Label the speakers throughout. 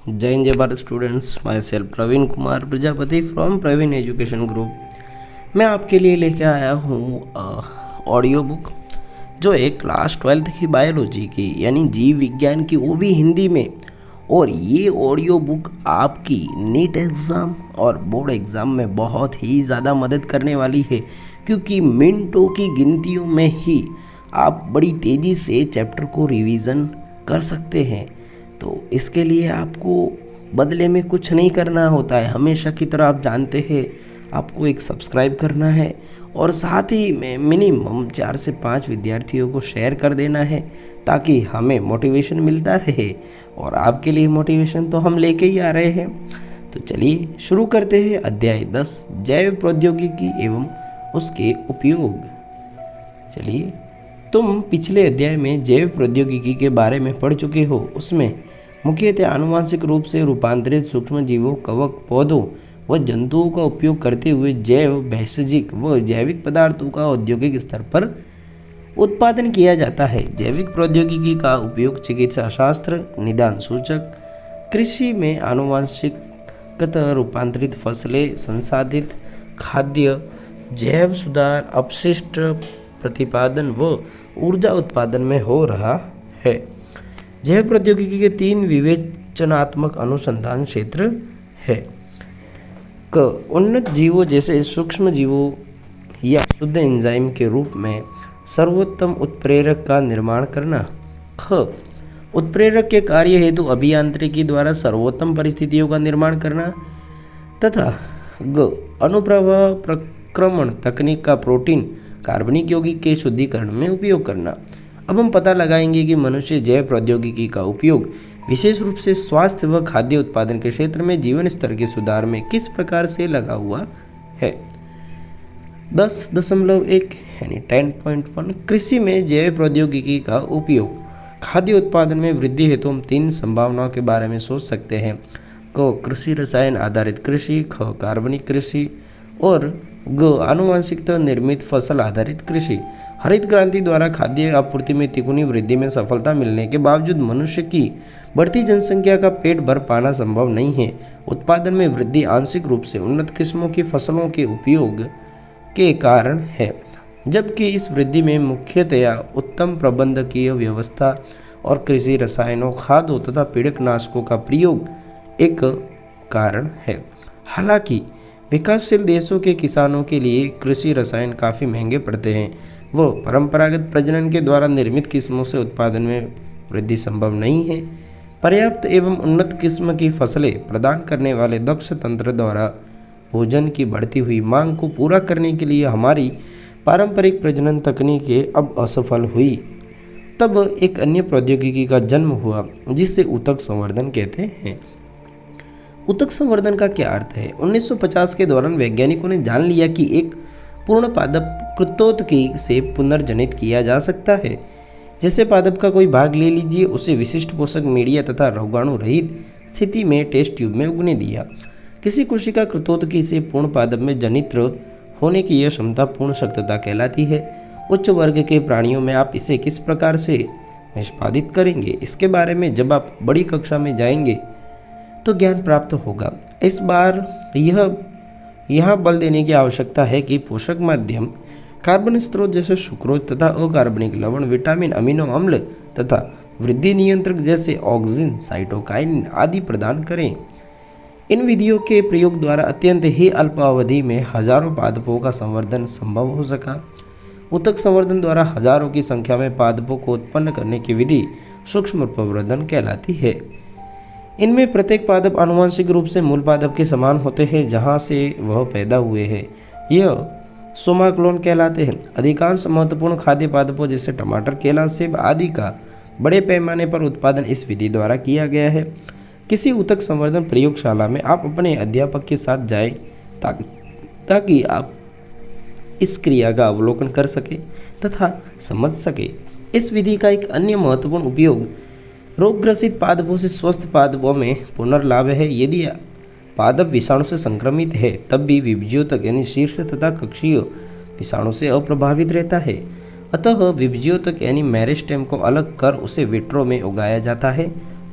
Speaker 1: जय हिंद जय Bharat students, myself Praveen Kumar Prajapati from Praveen education group. मैं आपके लिए लेके आया हूँ ऑडियो बुक, जो एक क्लास 12th की बायोलॉजी की यानी जीव विज्ञान की, वो भी हिंदी में। और ये ऑडियो बुक आपकी नीट एग्ज़ाम और बोर्ड एग्ज़ाम में बहुत ही ज़्यादा मदद करने वाली है, क्योंकि मिनटों की गिनतियों में ही आप बड़ी तेज़ी से चैप्टर को रिवीजन कर सकते हैं। तो इसके लिए आपको बदले में कुछ नहीं करना होता है। हमेशा की तरह आप जानते हैं, आपको एक सब्सक्राइब करना है और साथ ही में मिनिमम 4 से 5 विद्यार्थियों को शेयर कर देना है, ताकि हमें मोटिवेशन मिलता रहे। और आपके लिए मोटिवेशन तो हम लेके ही आ रहे हैं। तो चलिए शुरू करते हैं अध्याय 10, जैव प्रौद्योगिकी एवं उसके उपयोग। चलिए, तुम पिछले अध्याय में जैव प्रौद्योगिकी के बारे में पढ़ चुके हो। उसमें मुख्यतः आनुवांशिक रूप से रूपांतरित सूक्ष्म जीवों, कवक, पौधों व जंतुओं का उपयोग करते हुए जैव, भैषजिक व जैविक पदार्थों का औद्योगिक स्तर पर उत्पादन किया जाता है। जैविक प्रौद्योगिकी का उपयोग चिकित्सा शास्त्र, निदान सूचक, कृषि में आनुवांशिकतः रूपांतरित फसलें, संसाधित खाद्य, जैव सुधार, अपशिष्ट प्रतिपादन व ऊर्जा उत्पादन में हो रहा है। जैव प्रौद्योगिकी के 3 विवेचनात्मक अनुसंधान क्षेत्र है। क, उन्नत जीवों जैसे सूक्ष्म जीवों या शुद्ध एंजाइम के रूप में सर्वोत्तम उत्प्रेरक का निर्माण करना। ख, उत्प्रेरक के कार्य हेतु अभियांत्रिकी द्वारा सर्वोत्तम परिस्थितियों का निर्माण करना। तथा ग, अनुप्रवाह प्रक्रमण तकनीक का प्रोटीन कार्बनिक यौगिक के शुद्धिकरण में उपयोग करना। अब हम पता लगाएंगे कि मनुष्य जैव प्रौद्योगिकी का उपयोग विशेष रूप से स्वास्थ्य व खाद्य उत्पादन के क्षेत्र में जीवन स्तर के सुधार में किस प्रकार से लगा हुआ है। 10.1 यानी 10.1 कृषि में जैव प्रौद्योगिकी का उपयोग। खाद्य उत्पादन में वृद्धि हेतु हम 3 संभावनाओं के बारे में सोच सकते हैं। क, कृषि रसायन आधारित कृषि। ख, कार्बनिक कृषि। और ग, आनुवांशिकता निर्मित फसल आधारित कृषि। हरित क्रांति द्वारा खाद्य आपूर्ति में तिगुनी वृद्धि में सफलता मिलने के बावजूद मनुष्य की बढ़ती जनसंख्या का पेट भर पाना संभव नहीं है। उत्पादन में वृद्धि आंशिक रूप से उन्नत किस्मों की फसलों के उपयोग के कारण है, जबकि इस वृद्धि में मुख्यतया उत्तम प्रबंधकीय व्यवस्था और कृषि रसायनों, खादों तथा पीड़कनाशकों का प्रयोग एक कारण है। हालांकि विकासशील देशों के किसानों के लिए कृषि रसायन काफ़ी महंगे पड़ते हैं। वो परंपरागत प्रजनन के द्वारा निर्मित किस्मों से उत्पादन में वृद्धि संभव नहीं है। पर्याप्त एवं उन्नत किस्म की फसलें प्रदान करने वाले दक्ष तंत्र द्वारा भोजन की बढ़ती हुई मांग को पूरा करने के लिए हमारी पारंपरिक प्रजनन तकनीकें अब असफल हुई। तब एक अन्य प्रौद्योगिकी का जन्म हुआ, जिसे ऊतक संवर्धन कहते हैं। ऊतक संवर्धन का क्या अर्थ है? 1950 के दौरान वैज्ञानिकों ने जान लिया कि एक पूर्ण पादप कृतोत्की से पुनर्जनित किया जा सकता है। जैसे पादप का कोई भाग ले लीजिए, उसे विशिष्ट पोषक मीडिया तथा रोगाणु रहित स्थिति में टेस्ट ट्यूब में उगने दिया। किसी कोशिका कृतोत्की से पूर्ण पादप में जनित्र होने की यह क्षमता पूर्ण शक्तता कहलाती है। उच्च वर्ग के प्राणियों में आप इसे किस प्रकार से निष्पादित करेंगे, इसके बारे में जब आप बड़ी कक्षा में जाएंगे तो ज्ञान प्राप्त होगा। इस बार यहाँ बल देने की आवश्यकता है कि पोषक माध्यम कार्बन स्रोत जैसे सुक्रोज तथा अकार्बनिक लवण, विटामिन, अमीनो अम्ल तथा वृद्धि नियंत्रक जैसे ऑक्सिन, साइटोकाइन आदि प्रदान करें। इन विधियों के प्रयोग द्वारा अत्यंत ही अल्प अवधि में हजारों पादपों का संवर्धन संभव हो सका। ऊतक संवर्धन द्वारा हजारों की संख्या में पादपों को उत्पन्न करने की विधि सूक्ष्म प्रवर्धन कहलाती है। इनमें प्रत्येक पादप आनुवंशिक रूप से मूल पादप के समान होते हैं, जहां से वह पैदा हुए हैं। यह सोमाक्लोन कहलाते हैं। अधिकांश महत्वपूर्ण खाद्य पादपों जैसे टमाटर, केला, सेब आदि का बड़े पैमाने पर उत्पादन इस विधि द्वारा किया गया है। किसी ऊतक संवर्धन प्रयोगशाला में आप अपने अध्यापक के साथ जाएं, ताकि आप इस क्रिया का अवलोकन कर सके तथा समझ सके। इस विधि का एक अन्य महत्वपूर्ण उपयोग रोगग्रसित पादपों से स्वस्थ पादपों में पुनर्लाभ है। यदि पादप विषाणु से संक्रमित है, तब भी विभज्योतक यानी शीर्ष तथा कक्षीय विषाणु से अप्रभावित रहता है। अतः विभज्योतक यानी मेरिस्टेम को अलग कर उसे विट्रो में उगाया जाता है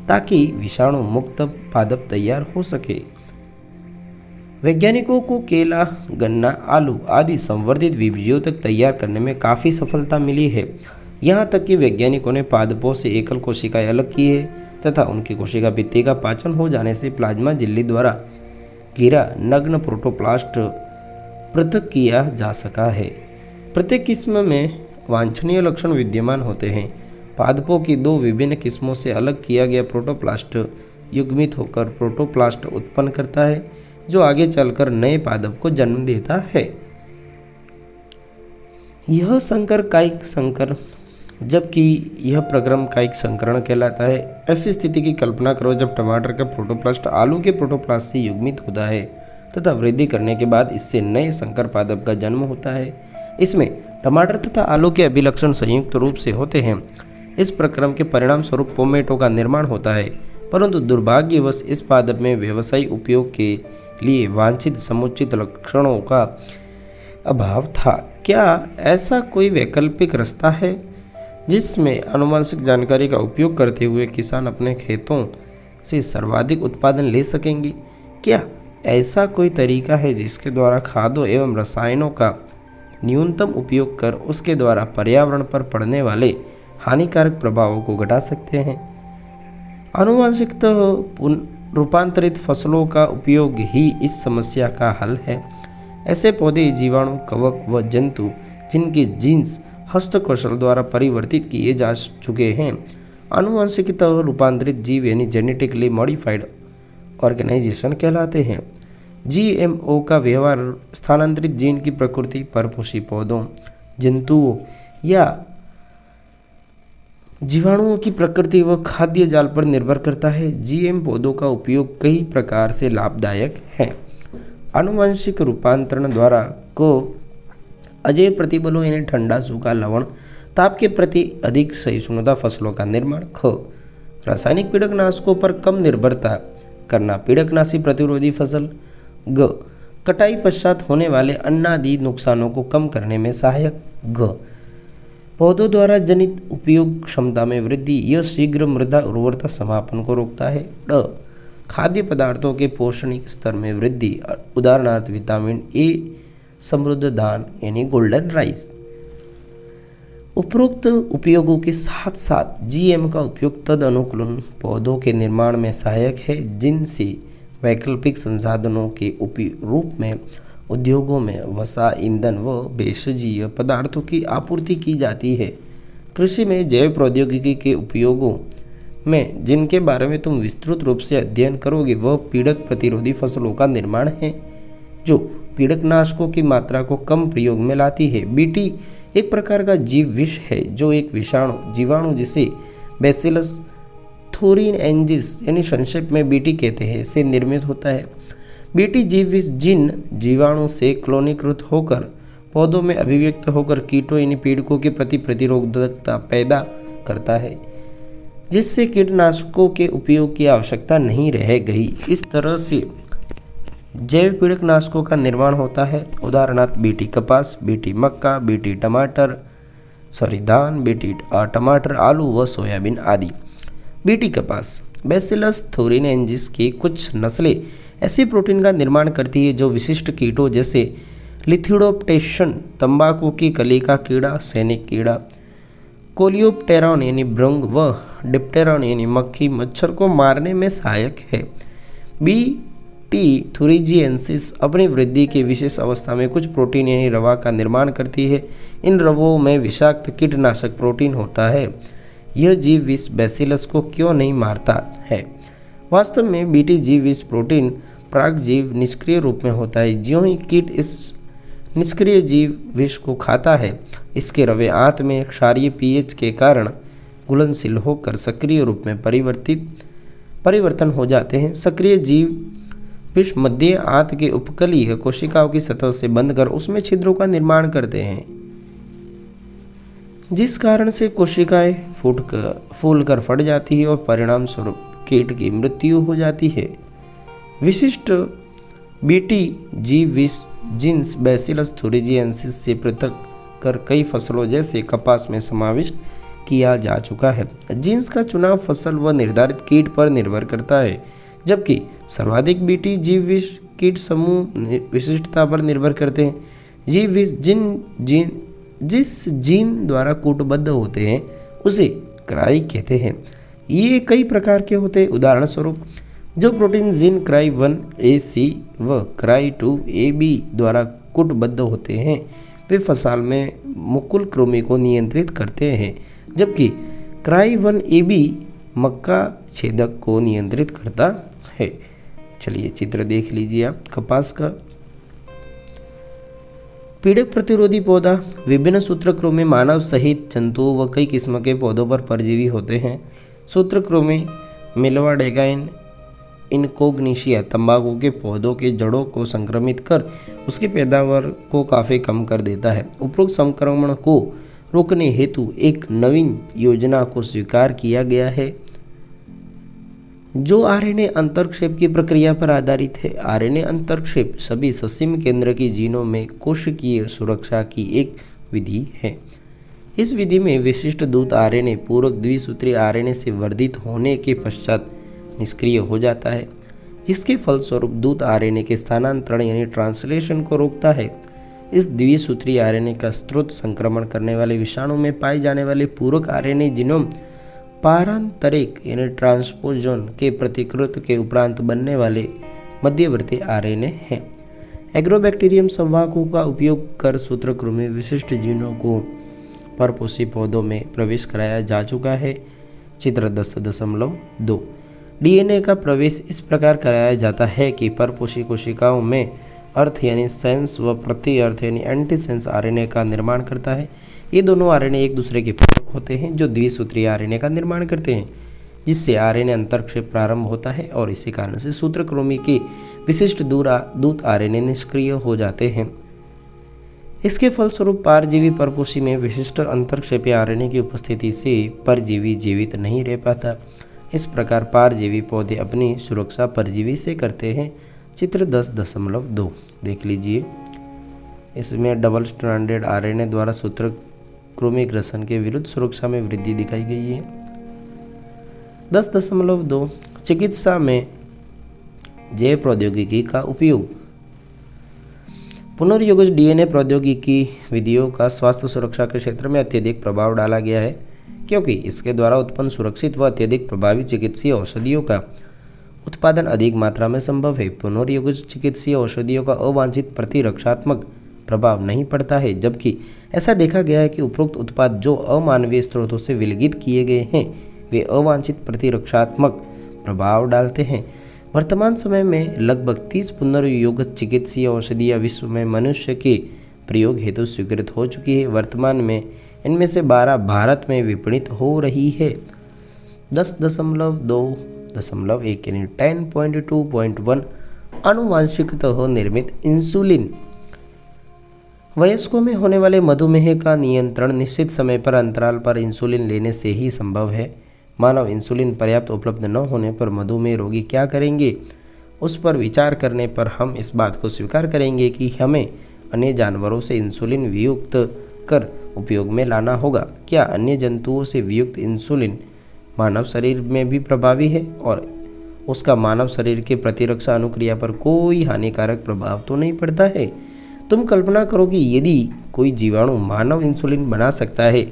Speaker 1: ताकि विषाणु मुक्त पादप तैयार हो सके। वैज्ञानिकों को केला, गन्ना, आलू आदि संवर्धित बीजों तक तैयार करने में काफ़ी सफलता मिली है। यहाँ तक कि वैज्ञानिकों ने पादपों से एकल कोशिकाएं अलग की है तथा उनकी कोशिका भित्ति का पाचन हो जाने से प्लाज्मा झिल्ली द्वारा घिरा नग्न प्रोटोप्लास्ट पृथक किया जा सका है। प्रत्येक किस्म में वांछनीय लक्षण विद्यमान होते हैं। पादपों की दो विभिन्न किस्मों से अलग किया गया प्रोटोप्लास्ट युग्मित होकर प्रोटोप्लास्ट उत्पन्न करता है, जो आगे चलकर नए पादप को जन्म देता है। यह संकर कायिक संकर जबकि यह प्रक्रम कायिक संकरण कहलाता है। ऐसी स्थिति की कल्पना करो जब टमाटर का प्रोटोप्लास्ट आलू के प्रोटोप्लास्ट से युग्मित होता है तथा वृद्धि करने के बाद इससे नए संकर पादप का जन्म होता है। इसमें टमाटर तथा आलू के अभिलक्षण संयुक्त रूप से होते हैं। इस प्रक्रम के परिणाम स्वरूप पोमेटो का निर्माण होता है, परंतु दुर्भाग्यवश इस पादप में व्यवसायिक उपयोग के लिए वांछित समुचित लक्षणों का अभाव था। क्या ऐसा कोई वैकल्पिक रास्ता है जिसमें आनुवंशिक जानकारी का उपयोग करते हुए किसान अपने खेतों से सर्वाधिक उत्पादन ले सकेंगे? क्या ऐसा कोई तरीका है जिसके द्वारा खादों एवं रसायनों का न्यूनतम उपयोग कर उसके द्वारा पर्यावरण पर पड़ने वाले हानिकारक प्रभावों को घटा सकते हैं? आनुवंशिकतः रूपांतरित फसलों का उपयोग ही इस समस्या का हल है। ऐसे पौधे, जीवाणु, कवक व जंतु जिनके जीन्स हस्तकौशल द्वारा परिवर्तित किए जा चुके हैं, आनुवंशिकतः रूपांतरित जीव यानी जेनेटिकली मॉडिफाइड ऑर्गेनाइजेशन कहलाते हैं। जीएमओ का व्यवहार स्थानांतरित जीन की प्रकृति, परपोषी पौधों, जंतुओं या जीवाणुओं की प्रकृति व खाद्य जाल पर निर्भर करता है। जीएम पौधों का उपयोग कई प्रकार से लाभदायक है। आनुवंशिक रूपांतरण द्वारा को अजैव प्रतिबलों यानी ठंडा, सूखा, लवण, ताप के प्रति अधिक सहिष्णुता फसलों का निर्माण। ख रासायनिक पीड़कनाशकों पर कम निर्भरता करना, पीड़कनाशी प्रतिरोधी फसल। ग कटाई पश्चात होने वाले अन्नादि नुकसानों को कम करने में सहायक। घ पौधों द्वारा जनित उपयोग क्षमता में वृद्धि, यह शीघ्र मृदा उर्वरता समापन को रोकता है। ड खाद्य पदार्थों के पोषणिक स्तर में वृद्धि, उदाहरणार्थ विटामिन ए समृद्ध धान यानी गोल्डन राइस। उपरोक्त उपयोगों के साथ साथ जीएम का उपयोग तद अनुकूलन पौधों के निर्माण में सहायक है जिनसे वैकल्पिक संसाधनों के रूप में उद्योगों में वसा, ईंधन व भेषजीय पदार्थों की आपूर्ति की जाती है। कृषि में जैव प्रौद्योगिकी के उपयोगों में जिनके बारे में तुम विस्तृत रूप से अध्ययन करोगे वह पीड़क प्रतिरोधी फसलों का निर्माण है जो पीड़कनाशकों की मात्रा को कम प्रयोग में लाती है। बीटी एक प्रकार का जीव विष है जो एक जीवाणु जिसे बैसिलस थोरिनएंजिस यानी संक्षेप में बीटी कहते हैं से निर्मित होता है। बीटी जीव विष जिन जीवाणु से क्लोनीकृत होकर पौधों में अभिव्यक्त होकर कीटों यानी पीड़कों के प्रति प्रतिरोधकता पैदा करता है, जिससे कीटनाशकों के उपयोग की आवश्यकता नहीं रह गई। इस तरह से जैव पीड़कनाशकों का निर्माण होता है। उदाहरणार्थ बीटी कपास, बीटी मक्का, बीटी धान, बीटी टमाटर, आलू व सोयाबीन आदि। बीटी कपास बैसिलस थोरिनएंजिस की कुछ नस्लें ऐसी प्रोटीन का निर्माण करती है जो विशिष्ट कीटों जैसे लिथियोडोप्टेशन, तंबाकू की कली का कीड़ा, सैनिक कीड़ा, कोलियोप्टेरॉन यानी भृंग व डिप्टेरॉन यानी मक्खी, मच्छर को मारने में सहायक है। बीटी थुरिजिएंसिस अपनी वृद्धि की विशेष अवस्था में कुछ प्रोटीन यानी रवा का निर्माण करती है। इन रवों में विषाक्त कीटनाशक प्रोटीन होता है। यह जीव विष बैसिलस को क्यों नहीं मारता है? वास्तव में बीटी जीव विष प्रोटीन प्रागजीव निष्क्रिय रूप में होता है। ज्यों ही कीट इस निष्क्रिय जीव विष को खाता है, इसके रवे आंत में क्षारीय पीएच के कारण घुलनशील होकर सक्रिय रूप में परिवर्तन हो जाते हैं। सक्रिय जीव विष मध्य आंत के उपकलीय कोशिकाओं की सतह से बंध कर उसमें छिद्रों का निर्माण करते हैं, जिस कारण से कोशिकाएं फूलकर फट जाती है और परिणाम स्वरूप कीट की मृत्यु हो जाती है। विशिष्ट बीटी जीव विष जीन्स बैसिलस थुरिजिएंसिस से पृथक कर कई फसलों जैसे कपास में समाविष्ट किया जा चुका है। जीन्स का चुनाव फसल व निर्धारित कीट पर निर्भर करता है, जबकि सर्वाधिक बीटी जीव विष कीट समूह विशिष्टता पर निर्भर करते हैं। जीव विष जिस जीन द्वारा कूटबद्ध होते हैं उसे क्राई कहते हैं। ये कई प्रकार के होते हैं। उदाहरण स्वरूप, जो प्रोटीन जीन क्राई 1AC व क्राई 2AB द्वारा कूटबद्ध होते हैं वे फसल में मुकुल कृमि को नियंत्रित करते हैं, जबकि क्राई 1AB मक्का छेदक को नियंत्रित करता है। चलिए चित्र देख लीजिए आप कपास का। पीड़क प्रतिरोधी पौधा विभिन्न सूत्रकृमि मानव सहित जंतुओं व कई किस्म के पौधों पर परजीवी होते हैं। सूत्रकृमि मिल्वाडेगाइन इनकोग्निशिया तंबाकू के पौधों के जड़ों को संक्रमित कर उसकी पैदावार को काफ़ी कम कर देता है। उपरोक्त संक्रमण को रोकने हेतु एक नवीन योजना को स्वीकार किया गया है जो आरएनए अंतरक्षेप की प्रक्रिया पर आधारित है। आरएनए अंतरक्षेप सभी ससीम केंद्र की जीनों में कोशिकीय सुरक्षा की एक विधि है। इस विधि में विशिष्ट दूत आरएनए पूरक द्विसूत्री आरएनए से वर्धित होने के पश्चात निष्क्रिय हो जाता है, जिसके फलस्वरूप दूत आरएनए के स्थानांतरण यानी ट्रांसलेशन को रोकता है। इस द्विसूत्री आरएनए का स्रोत संक्रमण करने वाले विषाणु में पाए जाने वाले पूरक आरएनए जीनोम पारंपरिक यानी ट्रांसपोजन के प्रतिकृत के उपरांत बनने वाले मध्यवर्ती आरएनए हैं। एग्रोबैक्टीरियम संवाहकों का उपयोग कर सूत्रकृमि विशिष्ट जीनों को परपोषी पौधों में प्रवेश कराया जा चुका है। चित्र 10.2 डीएनए का प्रवेश इस प्रकार कराया जाता है कि परपोषी कोशिकाओं में अर्थ यानी सेंस व प्रति अर्थ यानी एंटी सेंस आरएनए का निर्माण करता है। ये दोनों आरएनए एक दूसरे के पूरक होते हैं जो द्विसूत्री आरएनए का निर्माण करते हैं, जिससे आरएनए अंतरक्षेप प्रारंभ होता है और इसी कारण से सूत्रकृमि के विशिष्ट दूत आरएनए निष्क्रिय हो जाते हैं। इसके फलस्वरूप परजीवी परपोषी में विशिष्ट अंतरक्षेपीय आरएनए की उपस्थिति से परजीवी जीवित नहीं रह पाता। इस प्रकार परजीवी पौधे अपनी सुरक्षा परजीवी से करते हैं। चित्र 10.2 देख लीजिए। इसमें डबल स्ट्रैंडेड आरएनए द्वारा सूत्रकृमि ग्रसन के विरुद्ध सुरक्षा में वृद्धि दिखाई गई है। 10.2 चिकित्सा में जैव प्रौद्योगिकी का उपयोग। पुनर्योगज डीएनए प्रौद्योगिकी विधियों का स्वास्थ्य सुरक्षा के क्षेत्र में अत्यधिक प्रभाव डाला गया है, क्योंकि इसके द्वारा उत्पन्न सुरक्षित व अत्यधिक प्रभावी चिकित्सीय औषधियों का उत्पादन अधिक मात्रा में संभव है। पुनर्योगज चिकित्सीय औषधियों का अवांछित प्रतिरक्षात्मक प्रभाव नहीं पड़ता है, जबकि ऐसा देखा गया है कि उपरोक्त उत्पाद जो अमानवीय स्रोतों से विलगित किए गए हैं वे अवांछित प्रतिरक्षात्मक प्रभाव डालते हैं। वर्तमान समय में लगभग 30 पुनर्योगज चिकित्सीय औषधियाँ विश्व में मनुष्य के प्रयोग हेतु स्वीकृत हो चुकी है। वर्तमान में इनमें से 12 भारत में विपणित हो रही है। 10.2.1 यानी 10.2.1 आनुवांशिकतः निर्मित इंसुलिन। वयस्कों में होने वाले मधुमेह का नियंत्रण निश्चित समय पर अंतराल पर इंसुलिन लेने से ही संभव है। मानव इंसुलिन पर्याप्त उपलब्ध न होने पर मधुमेह रोगी क्या करेंगे, उस पर विचार करने पर हम इस बात को स्वीकार करेंगे कि हमें अन्य जानवरों से इंसुलिन वियुक्त कर उपयोग में लाना होगा। क्या अन्य जंतुओं से वियुक्त इंसुलिन मानव शरीर में भी प्रभावी है और उसका मानव शरीर के प्रतिरक्षा अनुक्रिया पर कोई हानिकारक प्रभाव तो नहीं पड़ता है? तुम कल्पना करो कि यदि कोई जीवाणु मानव इंसुलिन बना सकता है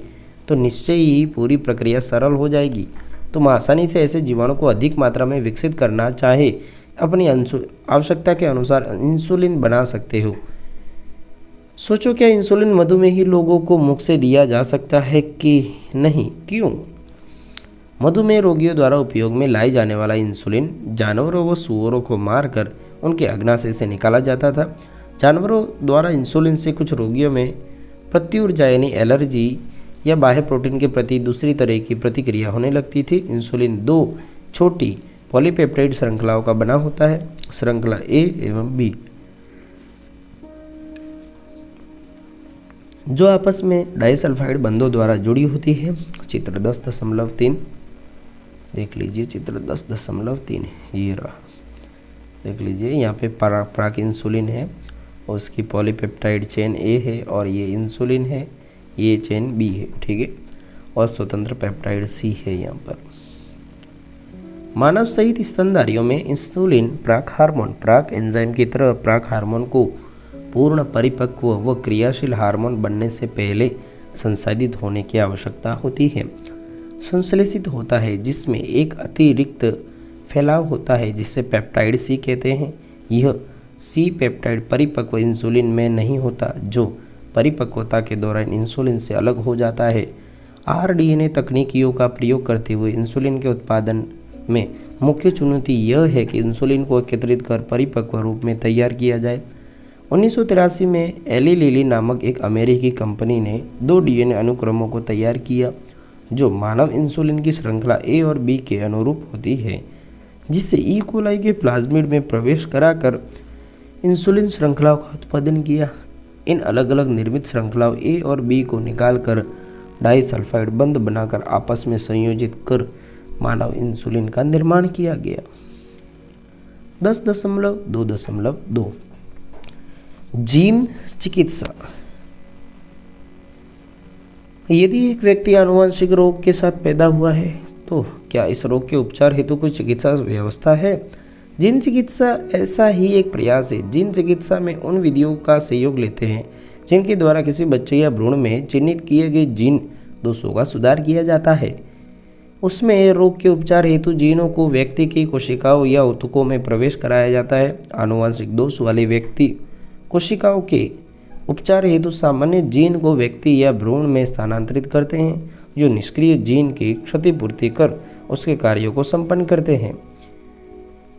Speaker 1: तो निश्चय ही पूरी प्रक्रिया सरल हो जाएगी। तुम आसानी से ऐसे जीवाणु को अधिक मात्रा में विकसित करना चाहे अपनी आवश्यकता के अनुसार इंसुलिन बना सकते हो। सोचो, क्या इंसुलिन मधुमेही लोगों को मुख से दिया जा सकता है कि नहीं? क्यों? मधुमेह रोगियों द्वारा उपयोग में लाई जाने वाला इंसुलिन जानवरों व सूअरों को मारकर उनके अग्नाशय से निकाला जाता था। जानवरों द्वारा इंसुलिन से कुछ रोगियों में प्रत्युर्जा यानी एलर्जी या बाह्य प्रोटीन के प्रति दूसरी तरह की प्रतिक्रिया होने लगती थी। इंसुलिन 2 छोटी पॉलीपेप्टाइड श्रृंखलाओं का बना होता है, श्रृंखला ए एवं बी, जो आपस में डाइसल्फाइड बंधों द्वारा जुड़ी होती है। चित्र 10.3 देख लीजिए। चित्र 10.3 ये रहा, देख लीजिए। यहाँ पे प्राक इंसुलिन है और उसकी पॉलीपेप्टाइड चेन ए है और ये इंसुलिन है, ये चेन बी है, ठीक है। और स्वतंत्र पेप्टाइड सी है यहाँ पर। मानव सहित स्तनधारियों में इंसुलिन प्राक एंजाइम की तरह प्राक हार्मोन को पूर्ण परिपक्व व क्रियाशील हार्मोन बनने से पहले संसाधित होने की आवश्यकता होती है। संश्लेषित होता है जिसमें एक अतिरिक्त फैलाव होता है जिसे पेप्टाइड सी कहते हैं। यह सी पेप्टाइड परिपक्व इंसुलिन में नहीं होता जो परिपक्वता के दौरान इंसुलिन से अलग हो जाता है। आरडीएनए तकनीकियों का प्रयोग करते हुए इंसुलिन के उत्पादन में मुख्य चुनौती यह है कि इंसुलिन को एकत्रित कर परिपक्व रूप में तैयार किया जाए। 1983 में एली लिली नामक एक अमेरिकी कंपनी ने 2 डीएनए अनुक्रमों को तैयार किया जो मानव इंसुलिन की श्रृंखला ए और बी के अनुरूप होती है, जिससे ई कोलाई के प्लाज्मिड में प्रवेश कराकर इंसुलिन श्रृंखलाओं का उत्पादन किया। इन अलग अलग निर्मित श्रृंखलाओं ए और बी को निकालकर डाइसल्फाइड बंध बनाकर आपस में संयोजित कर मानव इंसुलिन का निर्माण किया गया। 10.2.2 जीन चिकित्सा। यदि एक व्यक्ति आनुवंशिक रोग के साथ पैदा हुआ है तो क्या इस रोग के उपचार हेतु कोई चिकित्सा व्यवस्था है? जीन चिकित्सा ऐसा ही एक प्रयास है। जीन चिकित्सा में उन विधियों का सहयोग लेते हैं जिनके द्वारा किसी बच्चे या भ्रूण में चिन्हित किए गए जीन दोषों का सुधार किया जाता है। उसमें रोग के उपचार हेतु जीनों को व्यक्ति की कोशिकाओं या ऊतकों में प्रवेश कराया जाता है। आनुवंशिक दोष वाले व्यक्ति कोशिकाओं के उपचार हेतु सामान्य जीन को व्यक्ति या भ्रूण में स्थानांतरित करते हैं जो निष्क्रिय जीन की क्षतिपूर्ति कर उसके कार्यों को संपन्न करते हैं।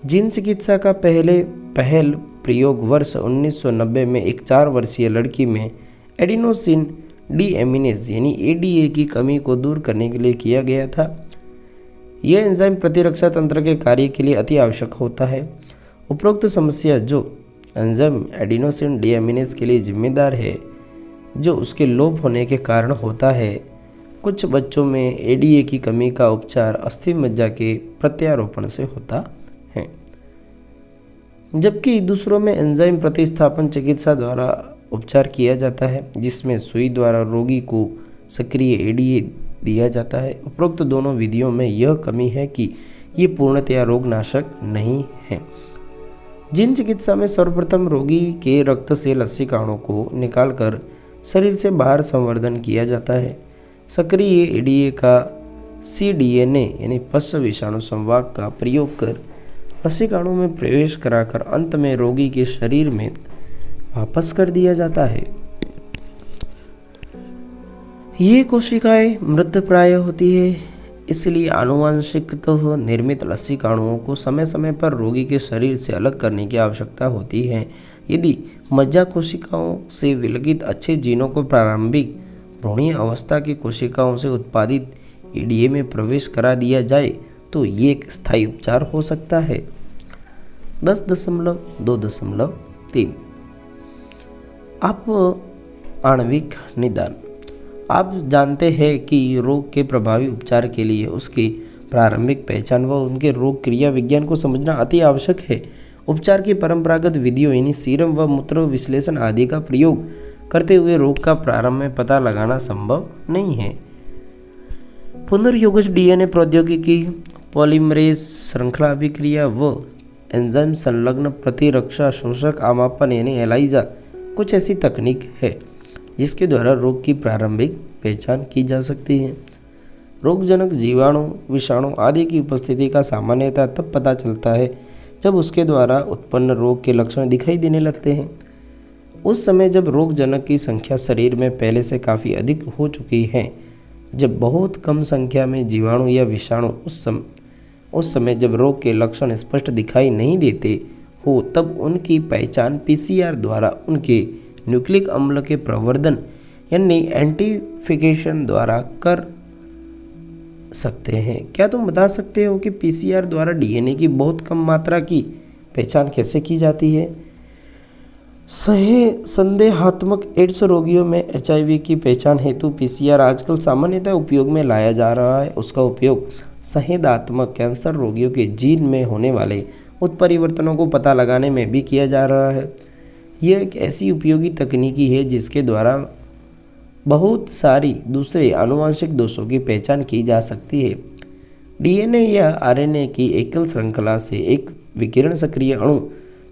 Speaker 1: जीन चिकित्सा का पहल प्रयोग वर्ष 1990 में एक 4 वर्षीय लड़की में एडिनोसिन डीएमिनेज यानी एडीए की कमी को दूर करने के लिए किया गया था। यह एंजाइम प्रतिरक्षा तंत्र के कार्य के लिए अति आवश्यक होता है। उपरोक्त समस्या जो एंजाइम एडिनोसिन डीएमिनेज के लिए जिम्मेदार है, जो उसके लोप होने के कारण होता है। कुछ बच्चों में एडीए की कमी का उपचार अस्थि मज्जा के प्रत्यारोपण से होता है, जबकि दूसरों में एंजाइम प्रतिस्थापन चिकित्सा द्वारा उपचार किया जाता है, जिसमें सुई द्वारा रोगी को सक्रिय एडीए दिया जाता है। उपरोक्त दोनों विधियों में यह कमी है कि ये पूर्णतया रोगनाशक नहीं है। जीन चिकित्सा में सर्वप्रथम रोगी के रक्त से लसिकाओं को निकालकर शरीर से बाहर संवर्धन किया जाता है। सक्रिय एडीए का सीडीएनए यानी पश्च विषाणु संवाहक का प्रयोग कर लसिकाओं में प्रवेश कराकर अंत में रोगी के शरीर में वापस कर दिया जाता है। ये कोशिकाएं मृतप्राय होती है, इसलिए आनुवंशिकतः निर्मित लसिकाणुओं को समय समय पर रोगी के शरीर से अलग करने की आवश्यकता होती है। यदि मज्जा कोशिकाओं से विलगित अच्छे जीनों को प्रारंभिक भ्रूणीय अवस्था की कोशिकाओं से उत्पादित एडीए में प्रवेश करा दिया जाए तो ये एक स्थायी उपचार हो सकता है। 10.2.3 आप आणविक निदान। आप जानते हैं कि रोग के प्रभावी उपचार के लिए उसकी प्रारंभिक पहचान व उनके रोग क्रिया विज्ञान को समझना अति आवश्यक है। उपचार की परंपरागत विधियों यानी सीरम व मूत्र विश्लेषण आदि का प्रयोग करते हुए रोग का प्रारंभ में पता लगाना संभव नहीं है। पुनर्योगज डीएनए प्रौद्योगिकी, पॉलीमरेज श्रृंखला अभिक्रिया व एंजाइम संलग्न प्रतिरक्षा शोषक आमापन यानी एलाइजा कुछ ऐसी तकनीक है जिसके द्वारा रोग की प्रारंभिक पहचान की जा सकती है। रोगजनक जीवाणु, विषाणु आदि की उपस्थिति का सामान्यतः तब पता चलता है जब उसके द्वारा उत्पन्न रोग के लक्षण दिखाई देने लगते हैं। उस समय जब रोगजनक की संख्या शरीर में पहले से काफ़ी अधिक हो चुकी है, जब बहुत कम संख्या में जीवाणु या विषाणु उस समय जब रोग के लक्षण स्पष्ट दिखाई नहीं देते हो, तब उनकी पहचान पीसीआर द्वारा उनके न्यूक्लिक अम्ल के प्रवर्धन यानी एंटिफिकेशन द्वारा कर सकते हैं। क्या तुम बता सकते हो कि पीसीआर द्वारा डीएनए की बहुत कम मात्रा की पहचान कैसे की जाती है? संदेहात्मक एड्स रोगियों में एचआईवी की पहचान हेतु पीसीआर आजकल सामान्यतः उपयोग में लाया जा रहा है। उसका उपयोग संदेहात्मक कैंसर रोगियों के जीन में होने वाले उत्परिवर्तनों को पता लगाने में भी किया जा रहा है। यह एक ऐसी उपयोगी तकनीकी है जिसके द्वारा बहुत सारी दूसरे आनुवंशिक दोषों की पहचान की जा सकती है। डीएनए या आरएनए की एकल श्रृंखला से एक विकिरण सक्रिय अणु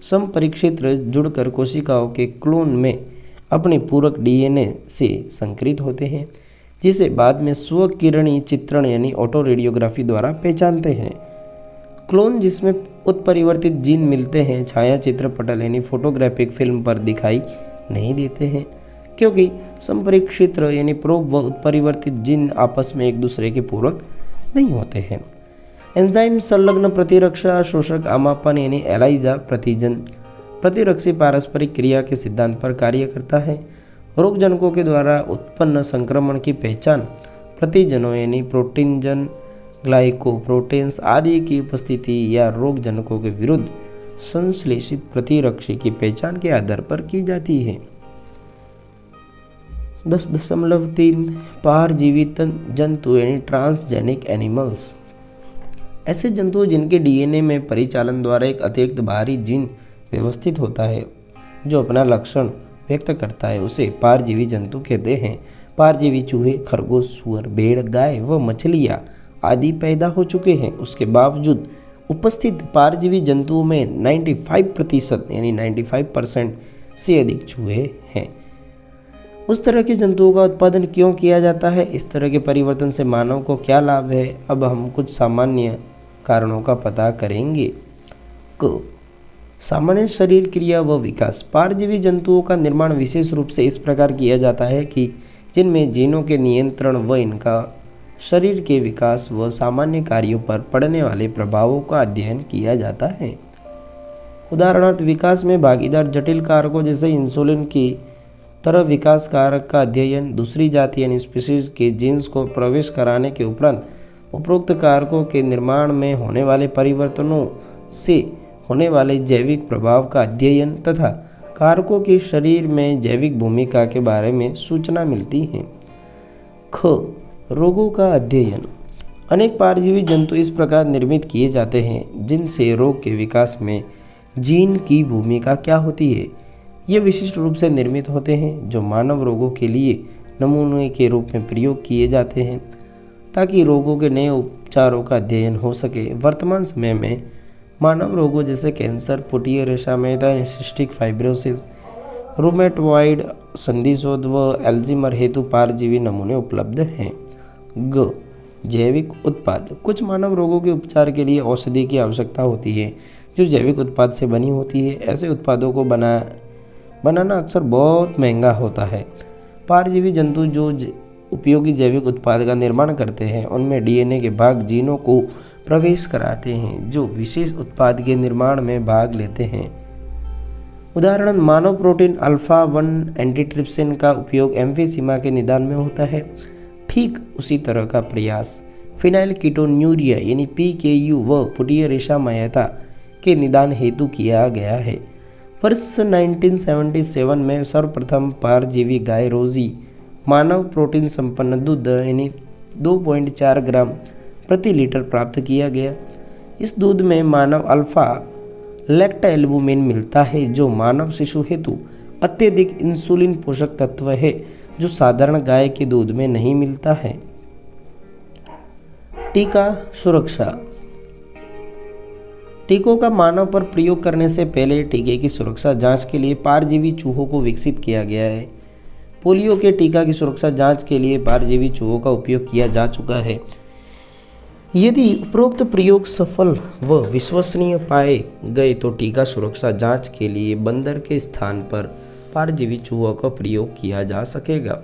Speaker 1: संपरीक्षित जुड़कर कोशिकाओं के क्लोन में अपने पूरक डीएनए से संकरित होते हैं, जिसे बाद में स्वकिरणीय चित्रण यानी ऑटो रेडियोग्राफी द्वारा पहचानते हैं। क्लोन जिसमें उत्परिवर्तित जीन मिलते हैं छायाचित्र पटल यानी फोटोग्राफिक फिल्म पर दिखाई नहीं देते हैं, क्योंकि संपरीक्षित यानी प्रोब व उत्परिवर्तित जीन आपस में एक दूसरे के पूरक नहीं होते हैं। एंजाइम संलग्न प्रतिरक्षा शोषक आमापन यानी एलाइजा प्रतिजन प्रतिरक्षी पारस्परिक क्रिया के सिद्धांत पर कार्य करता है। रोगजनकों के द्वारा उत्पन्न संक्रमण की पहचान प्रतिजनों यानी प्रोटीनजन ग्लाइकोप्रोटीन्स आदि की उपस्थिति या रोगजनकों के विरुद्ध संश्लेषित प्रतिरक्षी की पहचान के आधार पर की जाती है। 10.3 पारजीवित जंतु यानी ट्रांसजेनिक एनिमल्स ऐसे जंतु जिनके डीएनए में परिचालन द्वारा एक अतिरिक्त बाहरी जीन व्यवस्थित होता है जो अपना लक्षण व्यक्त करता है, उसे पारजीवी जंतु कहते हैं। पारजीवी चूहे, खरगोश, सुअर, भेड़, गाय व मछलियाँ आदि पैदा हो चुके हैं। उसके बावजूद उपस्थित पारजीवी जंतुओं में 95% यानी 95% से अधिक चूहे हैं। उस तरह के जंतुओं का उत्पादन क्यों किया जाता है? इस तरह के परिवर्तन से मानव को क्या लाभ है? अब हम कुछ सामान्य कारणों का पता करेंगे। सामान्य शरीर क्रिया व विकास। पारजीवी जंतुओं का निर्माण विशेष रूप से इस प्रकार किया जाता है कि जिनमें जीनों के नियंत्रण व इनका शरीर के विकास व सामान्य कार्यों पर पड़ने वाले प्रभावों का अध्ययन किया जाता है। उदाहरणार्थ, विकास में भागीदार जटिल कारकों जैसे इंसुलिन की तरह विकास कारक का अध्ययन, दूसरी जाति यानी स्पीशीज के जीन्स को प्रवेश कराने के उपरांत उपरोक्त कारकों के निर्माण में होने वाले परिवर्तनों से होने वाले जैविक प्रभाव का अध्ययन तथा कारकों की शरीर में जैविक भूमिका के बारे में सूचना मिलती है। रोगों का अध्ययन। अनेक पारजीवी जंतु इस प्रकार निर्मित किए जाते हैं जिनसे रोग के विकास में जीन की भूमिका क्या होती है। ये विशिष्ट रूप से निर्मित होते हैं जो मानव रोगों के लिए नमूने के रूप में प्रयोग किए जाते हैं ताकि रोगों के नए उपचारों का अध्ययन हो सके। वर्तमान समय में मानव रोगों जैसे कैंसर, पुटीय रेशा मैदा, सिस्टिक फाइब्रोसिस, रूमेटॉइड संधिशोध व एल्जीमर हेतु पारजीवी नमूने उपलब्ध हैं। जैविक उत्पाद। कुछ मानव रोगों के उपचार के लिए औषधि की आवश्यकता होती है जो जैविक उत्पाद से बनी होती है। ऐसे उत्पादों को बनाना अक्सर बहुत महंगा होता है। पारजीवी जंतु जो उपयोगी जैविक उत्पाद का निर्माण करते हैं उनमें डीएनए के भाग जीनों को प्रवेश कराते हैं जो विशेष उत्पाद के निर्माण में भाग लेते हैं। उदाहरण, मानव प्रोटीन अल्फा-1 एंटीट्रिप्सिन का उपयोग एम्फीसीमा के निदान में होता है। ठीक उसी तरह का प्रयास फिनाइल कीटोन्यूरिया यानी PKU व पुटीय रेशा मैदा के निदान हेतु किया गया है। वर्ष 1977 में सर्वप्रथम परजीवी गाय रोजी मानव प्रोटीन संपन्न दूध यानी 2.4 ग्राम प्रति लीटर प्राप्त किया गया। इस दूध में मानव अल्फा लैक्टोएल्बुमिन मिलता है जो मानव शिशु हेतु अत्यधिक इंसुलिन पोषक तत्व है जो साधारण गाय के दूध में नहीं मिलता है। टीका सुरक्षा। टीकों का मानव पर प्रयोग करने से पहले टीके की सुरक्षा जांच के लिए पारजीवी चूहों को विकसित किया गया है। पोलियो के टीका की सुरक्षा जांच के लिए पारजीवी चूहों का उपयोग किया जा चुका है। यदि उपरोक्त प्रयोग सफल व विश्वसनीय पाए गए तो टीका सुरक्षा जांच के लिए बंदर के स्थान पर पारजीवी चूहों का प्रयोग किया जा सकेगा।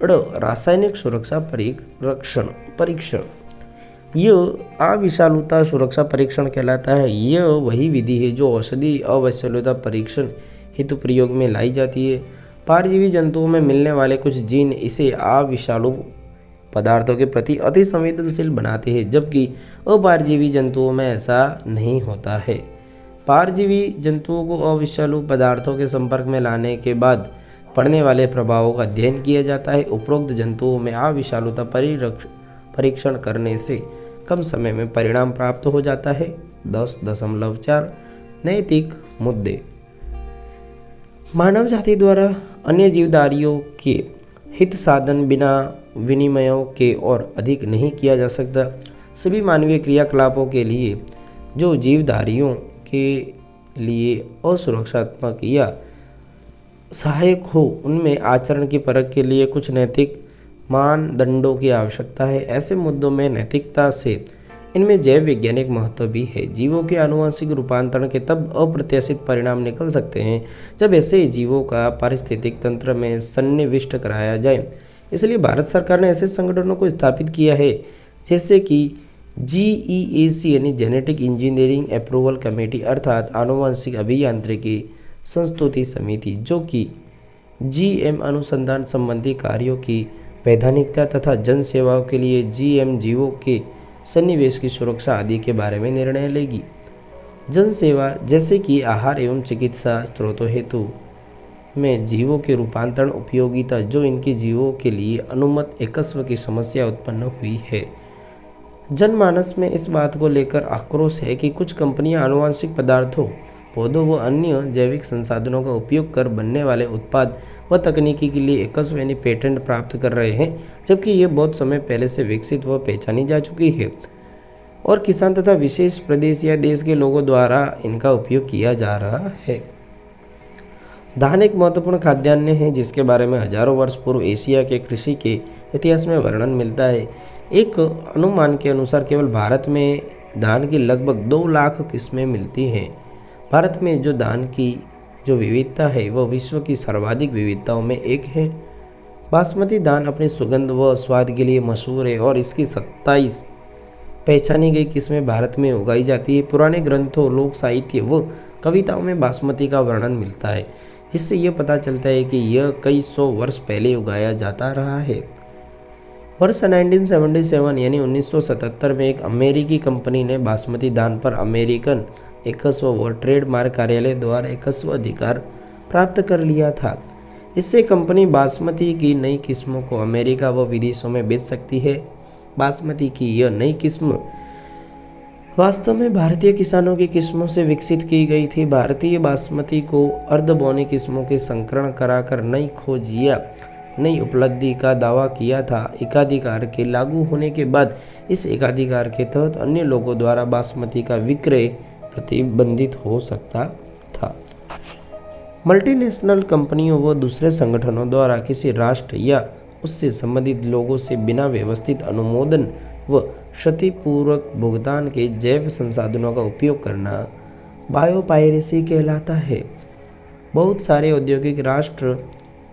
Speaker 1: रासायनिक सुरक्षा परीक्षण। यह अविषालुता सुरक्षा परीक्षण कहलाता है। यह वही विधि है जो औषधि अविषालुता परीक्षण हेतु प्रयोग में लाई जाती है। पारजीवी जंतुओं में मिलने वाले कुछ जीन इसे अविषालु पदार्थों के प्रति अति संवेदनशील बनाते हैं, जबकि अपारजीवी जंतुओं में ऐसा नहीं होता है। पारजीवी जंतुओं को अविषालु पदार्थों के संपर्क में लाने के बाद पड़ने वाले प्रभावों का अध्ययन किया जाता है। उपरोक्त जंतुओं में अविषालुता परीक्षण करने से कम समय में परिणाम प्राप्त हो जाता है। 10.4 नैतिक मुद्दे। मानव जाति द्वारा अन्य जीवधारियों के हित साधन बिना विनिमयों के और अधिक नहीं किया जा सकता। सभी मानवीय क्रियाकलापों के लिए जो जीवधारियों के लिए असुरक्षात्मक या सहायक हो, उनमें आचरण की परख के लिए कुछ नैतिक मानदंडों की आवश्यकता है। ऐसे मुद्दों में नैतिकता से इनमें जैव वैज्ञानिक महत्व भी है। जीवों के आनुवंशिक रूपांतरण के तब अप्रत्याशित परिणाम निकल सकते हैं जब ऐसे जीवों का पारिस्थितिक तंत्र में सन्निविष्ट कराया जाए। इसलिए भारत सरकार ने ऐसे संगठनों को स्थापित किया है जैसे कि GEAC यानी जेनेटिक इंजीनियरिंग अप्रूवल कमेटी अर्थात आनुवंशिक अभियांत्रिकी संस्तुति समिति, जो कि GM अनुसंधान संबंधी कार्यों की वैधानिकता तथा जन सेवाओं के लिए GM जीवों के सन्निवेश की सुरक्षा आदि के बारे में निर्णय लेगी। जन सेवा जैसे कि आहार एवं चिकित्सा स्रोतों हेतु में जीवों के रूपांतरण उपयोगिता, जो इनके जीवों के लिए अनुमत एकस्व की समस्या उत्पन्न हुई है। जनमानस में इस बात को लेकर आक्रोश है कि कुछ कंपनियां आनुवांशिक पदार्थों, पौधों व अन्य जैविक संसाधनों का उपयोग कर बनने वाले उत्पाद व तकनीकी के लिए एकस्व यानी पेटेंट प्राप्त कर रहे हैं, जबकि ये बहुत समय पहले से विकसित व पहचानी जा चुकी है और किसान तथा विशेष प्रदेश या देश के लोगों द्वारा इनका उपयोग किया जा रहा है। धान एक महत्वपूर्ण खाद्यान्न है जिसके बारे में हजारों वर्ष पूर्व एशिया के कृषि के इतिहास में वर्णन मिलता है। एक अनुमान के अनुसार केवल भारत में धान की लगभग 2 लाख किस्में मिलती हैं। भारत में जो धान की जो विविधता है वह विश्व की सर्वाधिक विविधताओं में एक है। बासमती धान अपनी सुगंध व स्वाद के लिए मशहूर है और इसकी 27 पहचानी गई किस्में भारत में उगाई जाती है। पुराने ग्रंथों, लोक साहित्य व कविताओं में बासमती का वर्णन मिलता है, जिससे यह पता चलता है कि यह कई सौ वर्ष पहले उगाया जाता रहा है। वर्ष 1977 यानी 1977 में एक अमेरिकी कंपनी ने बासमती धान पर अमेरिकन एकस्व व ट्रेडमार्क कार्यालय द्वारा एकस्व अधिकार प्राप्त कर लिया था। इससे कंपनी बासमती की नई किस्मों को अमेरिका व विदेशों में बेच सकती है। बासमती की यह नई किस्म वास्तव में भारतीय किसानों की किस्मों से विकसित की गई थी। भारतीय बासमती को अर्धबौनी किस्मों के संकरण कराकर नई खोज या नई उपलब्धि का दावा किया था। एकाधिकार के लागू होने के बाद इस एकाधिकार के तहत अन्य लोगों द्वारा बासमती का विक्रय प्रतिबंधित हो सकता था। मल्टीनेशनल कंपनियों व दूसरे संगठनों द्वारा किसी राष्ट्र या उससे संबंधित लोगों से बिना व्यवस्थित अनुमोदन व क्षतिपूर्वक भुगतान के जैव संसाधनों का उपयोग करना बायोपायरेसी कहलाता है। बहुत सारे औद्योगिक राष्ट्र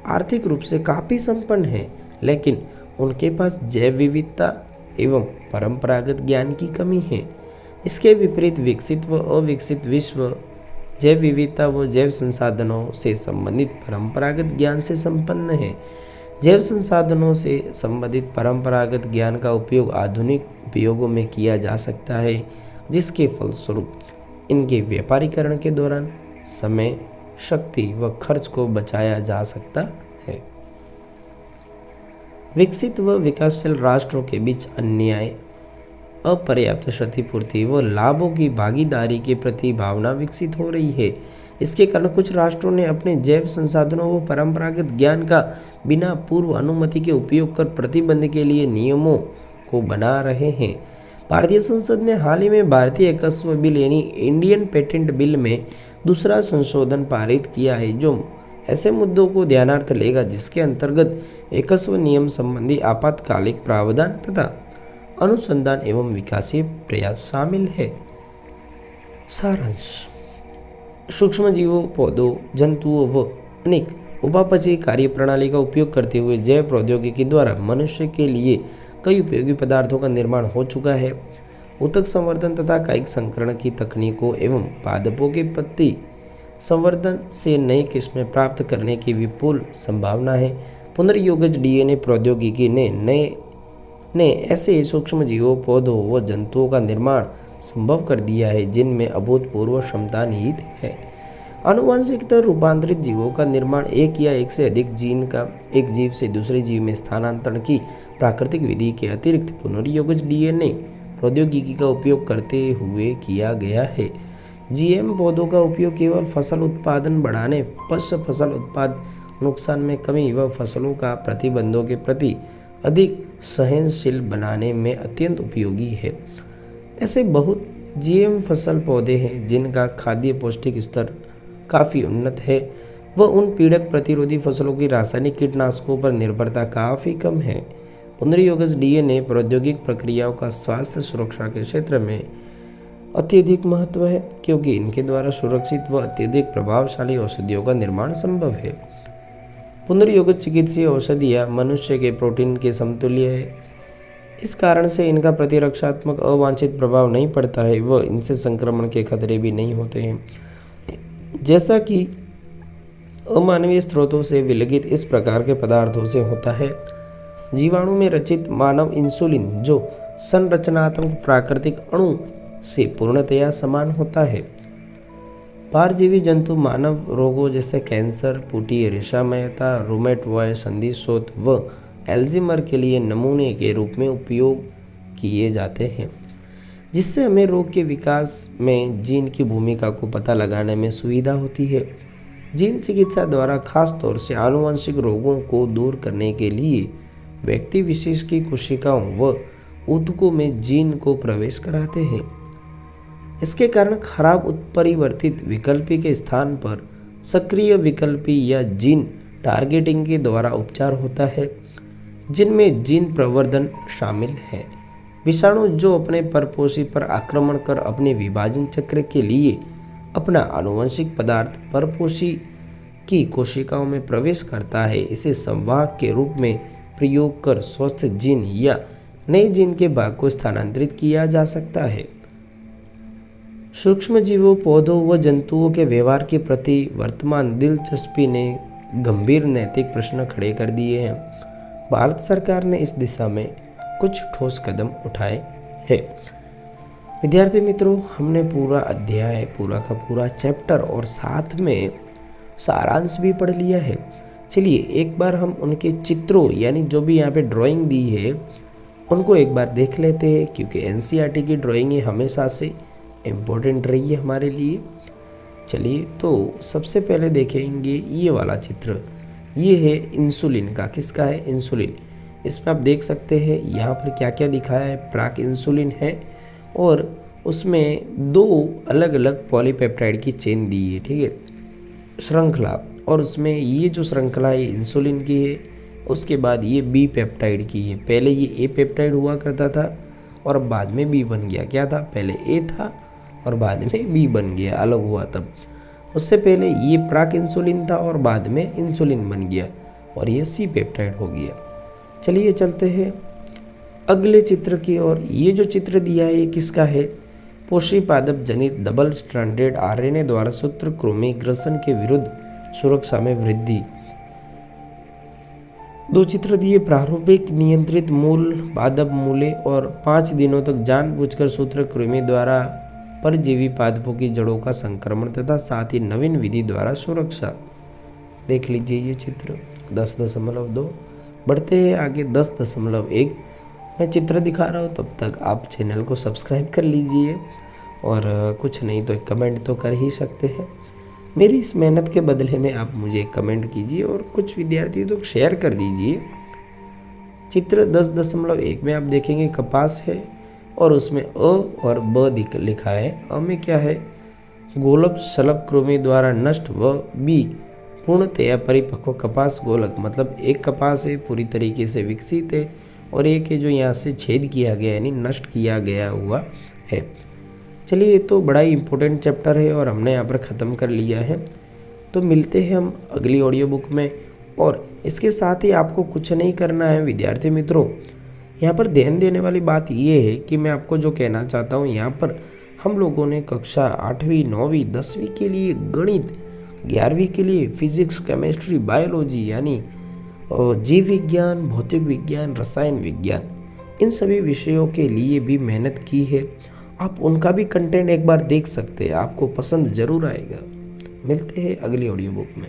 Speaker 1: आर्थिक रूप से काफ़ी संपन्न हैं, लेकिन उनके पास जैव विविधता एवं परंपरागत ज्ञान की कमी है। इसके विपरीत विकसित व अविकसित विश्व जैव विविधता व जैव संसाधनों से संबंधित परंपरागत ज्ञान से संपन्न है। जैव संसाधनों से संबंधित परंपरागत ज्ञान का उपयोग आधुनिक उपयोगों में किया जा सकता है, जिसके फलस्वरूप इनके व्यापारीकरण के दौरान समय, शक्ति व खर्च को बचाया जा सकता है। विकसित व विकासशील राष्ट्रों के बीच अन्याय, अपर्याप्त क्षतिपूर्ति व लाभों की भागीदारी के प्रति भावना विकसित हो रही है। इसके कारण कुछ राष्ट्रों ने अपने जैव संसाधनों व परंपरागत ज्ञान का बिना पूर्व अनुमति के उपयोग कर प्रतिबंध के लिए नियमों को बना रहे हैं। भारतीय संसद ने हाल ही में भारतीय एकस्व बिल यानी इंडियन पेटेंट बिल में दूसरा संशोधन पारित किया है, जो ऐसे मुद्दों को ध्यानार्थ लेगा जिसके अंतर्गत एकस्व नियम संबंधी आपातकालिक प्रावधान तथा अनुसंधान एवं विकासीय प्रयास शामिल है। सारांश: सूक्ष्म जीवों, पौधों, जंतुओं व अनेक उपापचयी कार्यप्रणाली का उपयोग करते हुए जैव प्रौद्योगिकी द्वारा मनुष्य के लिए कई उपयोगी पदार्थों का निर्माण हो चुका है। ऊतक संवर्धन तथा कायिक संकरण की तकनीकों एवं पादपों के पत्ती संवर्धन से नई किस्में प्राप्त करने की विपुल संभावना है। पुनर्योगज डीएनए प्रौद्योगिकी ने ऐसे सूक्ष्म जीवों, पौधों व जंतुओं का निर्माण संभव कर दिया है जिनमें अभूतपूर्व क्षमता निहित है। आनुवंशिकता रूपांतरित जीवों का निर्माण एक या एक से अधिक जीन का एक जीव से दूसरे जीव में स्थानांतरण की प्राकृतिक विधि के अतिरिक्त पुनर्योगज डीएनए प्रौद्योगिकी का उपयोग करते हुए किया गया है। जीएम पौधों का उपयोग केवल फसल उत्पादन बढ़ाने, पशु फसल उत्पाद नुकसान में कमी व फसलों का प्रतिबंधों के प्रति अधिक सहनशील बनाने में अत्यंत उपयोगी है। ऐसे बहुत जीएम फसल पौधे हैं जिनका खाद्य पौष्टिक स्तर काफ़ी उन्नत है व उन पीड़क प्रतिरोधी फसलों की रासायनिक कीटनाशकों पर निर्भरता काफ़ी कम है। पुनर्योगज डीएनए प्रौद्योगिक प्रक्रियाओं का स्वास्थ्य सुरक्षा के क्षेत्र में अत्यधिक महत्व है, क्योंकि इनके द्वारा सुरक्षित व अत्यधिक प्रभावशाली औषधियों का निर्माण संभव है। पुनर्योगज चिकित्सीय औषधियाँ मनुष्य के प्रोटीन के समतुल्य है। इस कारण से इनका प्रतिरक्षात्मक अवांछित प्रभाव नहीं पड़ता है व इनसे संक्रमण के खतरे भी नहीं होते हैं, जैसा कि अमानवीय स्रोतों से विलगित इस प्रकार के पदार्थों से होता है। जीवाणु में रचित मानव इंसुलिन जो संरचनात्मक प्राकृतिक अणु से पूर्णतया समान होता है, पारजीवी जंतु मानव रोगों जैसे कैंसर, पुटी, रेशामयता, रूमेटॉयड संधिशोथ व एल्जीमर के लिए नमूने के रूप में उपयोग किए जाते हैं, जिससे हमें रोग के विकास में जीन की भूमिका को पता लगाने में सुविधा होती है। जीन चिकित्सा द्वारा खास तौर से आनुवंशिक रोगों को दूर करने के लिए व्यक्ति विशेष की कोशिकाओं व ऊतकों में जीन को प्रवेश कराते हैं। इसके कारण खराब उत्परिवर्तित विकल्पी के स्थान पर सक्रिय विकल्पी या जीन टारगेटिंग के द्वारा उपचार होता है, जिनमें जीन प्रवर्धन शामिल है। विषाणु जो अपने परपोषी पर आक्रमण कर अपने विभाजन चक्र के लिए अपना आनुवंशिक पदार्थ परपोषी की कोशिकाओं में प्रवेश करता है, इसे संवाहक के रूप में प्रयोग कर स्वस्थ जीन या नए जीन के भाग को स्थानांतरित किया जा सकता है। सूक्ष्म जीवों, पौधों व जंतुओं के व्यवहार के प्रति वर्तमान दिलचस्पी ने गंभीर नैतिक प्रश्न खड़े कर दिए हैं। भारत सरकार ने इस दिशा में कुछ ठोस कदम उठाए हैं। विद्यार्थी मित्रों, हमने पूरा अध्याय, पूरा का पूरा चैप्टर और साथ में सारांश भी पढ़ लिया है। चलिए एक बार हम उनके चित्रों यानी जो भी यहाँ पे ड्राइंग दी है उनको एक बार देख लेते हैं, क्योंकि एनसीईआरटी की ड्राइंग हमेशा से इम्पोर्टेंट रही है हमारे लिए। चलिए तो सबसे पहले देखेंगे ये वाला चित्र। ये है इंसुलिन का। किसका है? इंसुलिन। इसमें आप देख सकते हैं यहाँ पर क्या क्या दिखाया है। प्राक इंसुलिन है और उसमें 2 अलग अलग पॉलीपेप्टाइड की चेन दी है, ठीक है, श्रृंखला। और उसमें ये जो श्रृंखला है इंसुलिन की है, उसके बाद ये बी पेप्टाइड की है। पहले ये ए पेप्टाइड हुआ करता था और बाद में बी बन गया। क्या था? पहले ए था और बाद में बी बन गया, अलग हुआ तब। उससे पहले ये प्राक इंसुलिन था और बाद में इंसुलिन बन गया और ये सी पेप्टाइड हो गया। चलिए चलते हैं अगले चित्र की ओर। ये जो चित्र दिया है ये किसका है? पोषी-पादप जनित डबल स्ट्रैंडेड आरएनए द्वारा सूत्रकृमि ग्रसन के विरुद्ध सुरक्षा में वृद्धि। 2 चित्र दिए। प्रारूपिक नियंत्रित मूल पादप मूल्य और 5 दिनों तक जानबूझकर सूत्रकृमि द्वारा परजीवी पादपों की जड़ों का संक्रमण तथा साथ ही नवीन विधि द्वारा सुरक्षा। देख लीजिए ये चित्र 10.2। बढ़ते हैं आगे 10.1। मैं चित्र दिखा रहा हूँ, तब तक आप चैनल को सब्सक्राइब कर लीजिए और कुछ नहीं तो एक कमेंट तो कर ही सकते हैं। मेरी इस मेहनत के बदले में आप मुझे कमेंट कीजिए और कुछ विद्यार्थी तो शेयर कर दीजिए। चित्र 10.1 में आप देखेंगे कपास है और उसमें अ और ब लिखा है। अ में क्या है? गोलक शलभ कृमि द्वारा नष्ट व बी पूर्णतया परिपक्व कपास गोलक, मतलब एक कपास है पूरी तरीके से विकसित है और एक है जो यहाँ से छेद किया गया यानी नष्ट किया गया हुआ है। चलिए ये तो बड़ा ही इम्पोर्टेंट चैप्टर है और हमने यहाँ पर ख़त्म कर लिया है। तो मिलते हैं हम अगली ऑडियो बुक में। और इसके साथ ही आपको कुछ नहीं करना है विद्यार्थी मित्रों। यहाँ पर ध्यान देने वाली बात ये है कि मैं आपको जो कहना चाहता हूँ, यहाँ पर हम लोगों ने कक्षा 8वीं 9वीं 10वीं के लिए गणित, 11वीं के लिए फिजिक्स, केमिस्ट्री, बायोलॉजी यानी जीव विज्ञान, भौतिक विज्ञान, रसायन विज्ञान, इन सभी विषयों के लिए भी मेहनत की है। आप उनका भी कंटेंट एक बार देख सकते हैं, आपको पसंद ज़रूर आएगा। मिलते हैं अगली ऑडियो बुक में।